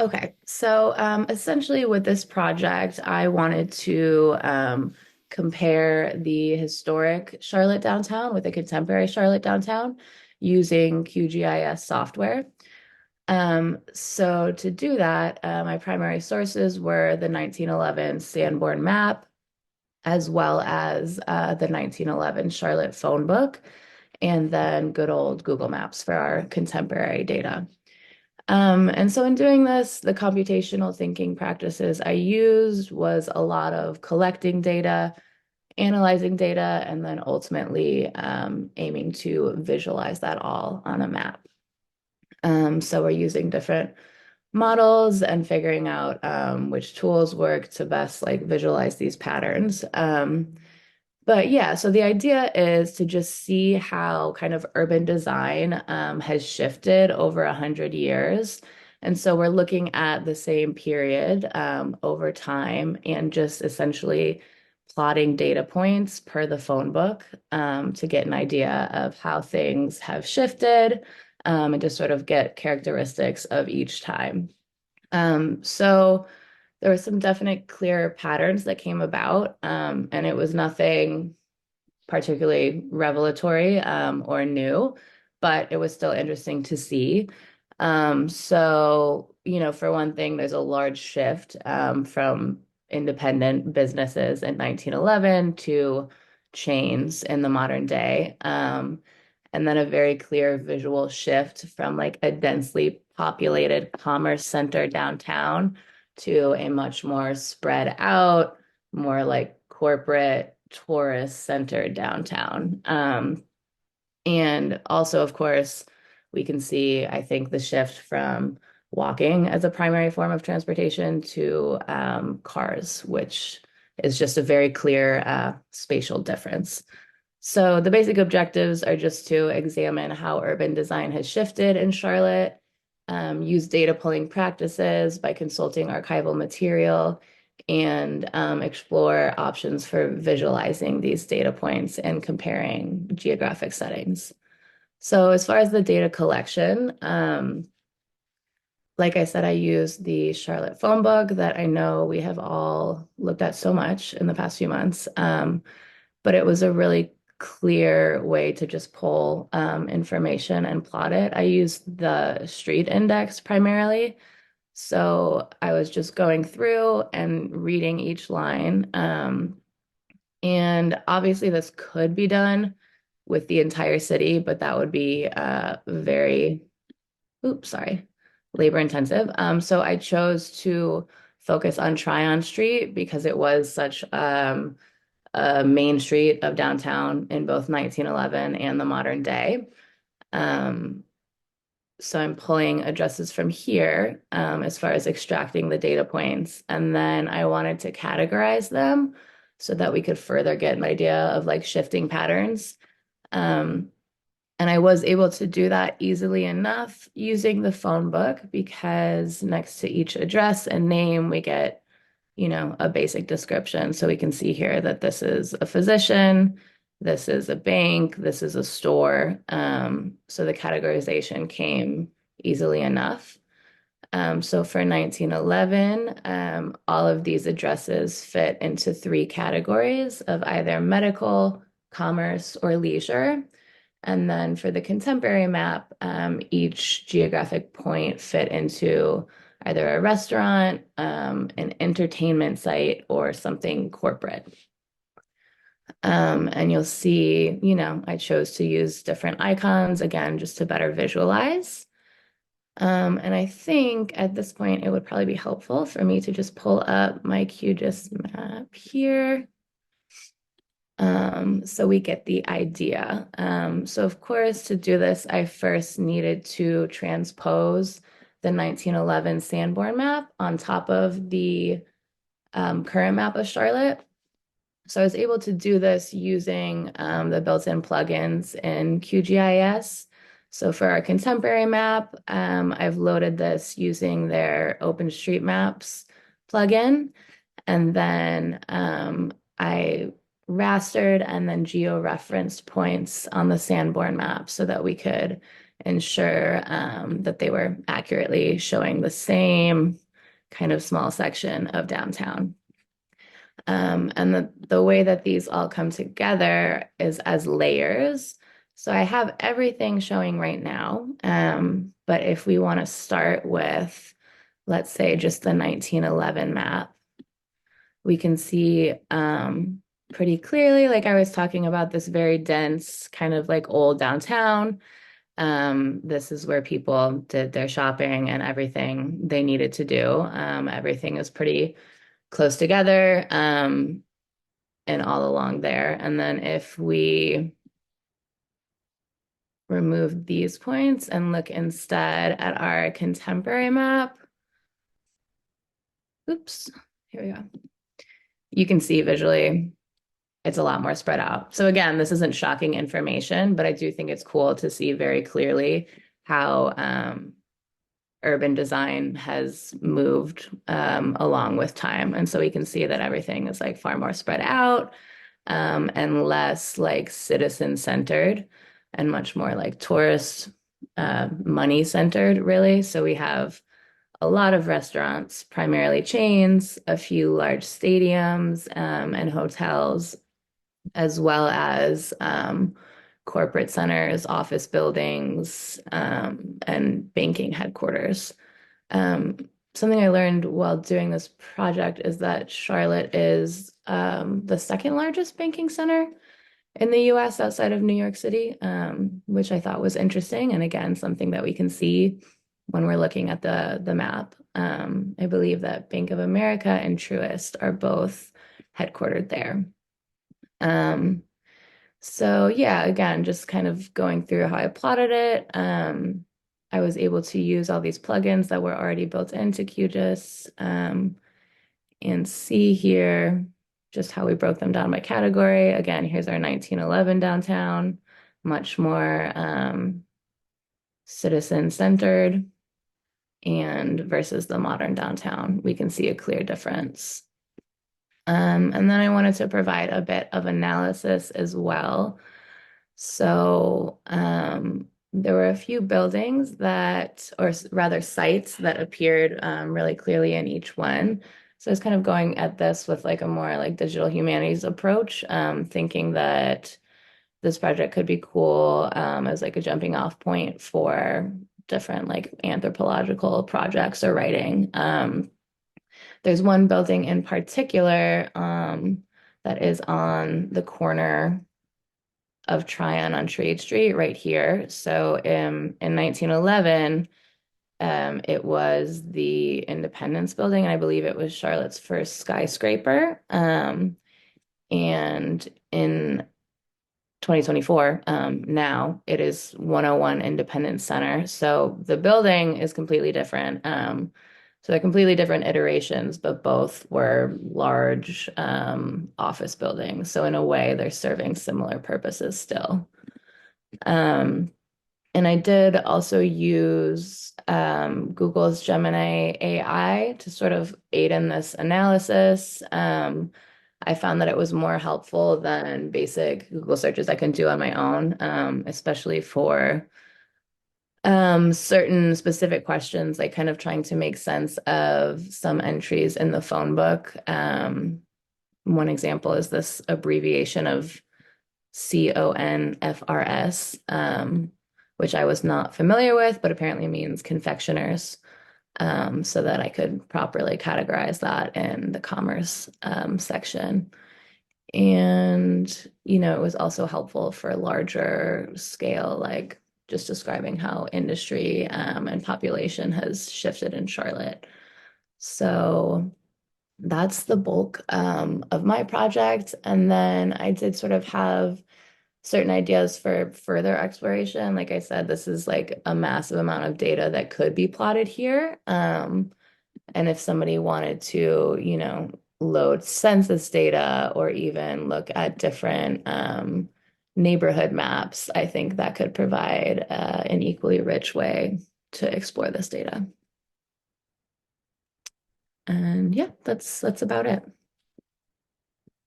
Okay, so essentially with this project, I wanted to compare the historic Charlotte downtown with the contemporary Charlotte downtown using QGIS software. So to do that, my primary sources were the 1911 Sanborn map, as well as the 1911 Charlotte phone book, and then good old Google Maps for our contemporary data. And so in doing this, the computational thinking practices I used was a lot of collecting data, analyzing data, and then ultimately aiming to visualize that all on a map. So we're using different models and figuring out which tools work to best like visualize these patterns. But yeah, so the idea is to just see how kind of urban design has shifted over 100 years. And so we're looking at the same period over time and just essentially plotting data points per the phone book to get an idea of how things have shifted and just sort of get characteristics of each time. So there were some definite clear patterns that came about, and it was nothing particularly revelatory or new, but it was still interesting to see. For one thing, there's a large shift from independent businesses in 1911 to chains in the modern day. And then a very clear visual shift from like a densely populated commerce center downtown to a much more spread out, more like corporate tourist centered downtown. And also, of course, we can see, I think, the shift from walking as a primary form of transportation to cars, which is just a very clear spatial difference. So the basic objectives are just to examine how urban design has shifted in Charlotte, use data pulling practices by consulting archival material, and explore options for visualizing these data points and comparing geographic settings. So as far as the data collection, like I said, I used the Charlotte phone book that I know we have all looked at so much in the past few months. But it was a really clear way to just pull information and plot it. I used the street index primarily. So I was just going through and reading each line. And obviously, this could be done with the entire city, but that would be very, oops, sorry, labor intensive. So I chose to focus on Tryon Street because it was such a main street of downtown in both 1911 and the modern day. Um, so I'm pulling addresses from here as far as extracting the data points. And then I wanted to categorize them so that we could further get an idea of like shifting patterns. Um, and I was able to do that easily enough using the phone book because next to each address and name, we get, a basic description. So we can see here that this is a physician, this is a bank, this is a store. So the categorization came easily enough. So for 1911, all of these addresses fit into three categories of either medical, commerce, or leisure. And then for the contemporary map, each geographic point fit into either a restaurant, an entertainment site, or something corporate. And you'll see, I chose to use different icons again, just to better visualize. And I think at this point, it would probably be helpful for me to just pull up my QGIS map here. So we get the idea. So of course, to do this, I first needed to transpose the 1911 Sanborn map on top of the current map of Charlotte. So I was able to do this using the built-in plugins in QGIS. So for our contemporary map, I've loaded this using their OpenStreetMaps plugin. And then I rastered and then geo-referenced points on the Sanborn map so that we could ensure that they were accurately showing the same kind of small section of downtown. And the way that these all come together is as layers. So I have everything showing right now. But if we want to start with, let's say, just the 1911 map, we can see pretty clearly, like I was talking about, this very dense kind of like old downtown. This is where people did their shopping and everything they needed to do. Everything is pretty close together and all along there. And then if we remove these points and look instead at our contemporary map, oops, here we go. You can see visually it's a lot more spread out. So again, this isn't shocking information, but I do think it's cool to see very clearly how urban design has moved along with time. And so we can see that everything is like far more spread out and less like citizen centered and much more like tourist money centered, really. So we have a lot of restaurants, primarily chains, a few large stadiums and hotels, as well as corporate centers, office buildings, and banking headquarters. Um, Something I learned while doing this project is that Charlotte is the second largest banking center in the US outside of New York City, which I thought was interesting. And again, something that we can see when we're looking at the map. I believe that Bank of America and Truist are both headquartered there. Um, so yeah, again, just kind of going through how I plotted it. I was able to use all these plugins that were already built into QGIS and see here just how we broke them down by category. Again, here's our 1911 downtown, much more citizen-centered, and versus the modern downtown, we can see a clear difference. And then I wanted to provide a bit of analysis as well. So there were a few buildings that, or rather sites that appeared really clearly in each one. So I was kind of going at this with like a more like digital humanities approach, thinking that this project could be cool as like a jumping off point for different like anthropological projects or writing. There's one building in particular that is on the corner of Tryon on Trade Street right here. So in 1911, it was the Independence Building, and I believe it was Charlotte's first skyscraper. And in 2024, now it is 101 Independence Center. So the building is completely different. So they're completely different iterations, but both were large office buildings. So in a way, they're serving similar purposes still. Um, and I did also use Google's Gemini AI to sort of aid in this analysis. I found that it was more helpful than basic Google searches I can do on my own, especially for certain specific questions, like kind of trying to make sense of some entries in the phone book. One example is this abbreviation of CONFRS, which I was not familiar with, but apparently means confectioners, so that I could properly categorize that in the commerce section. And, it was also helpful for larger scale, like just describing how industry and population has shifted in Charlotte. So that's the bulk of my project. And then I did sort of have certain ideas for further exploration. Like I said, this is like a massive amount of data that could be plotted here. And if somebody wanted to, load census data or even look at different neighborhood maps, I think that could provide an equally rich way to explore this data. And yeah, that's about it.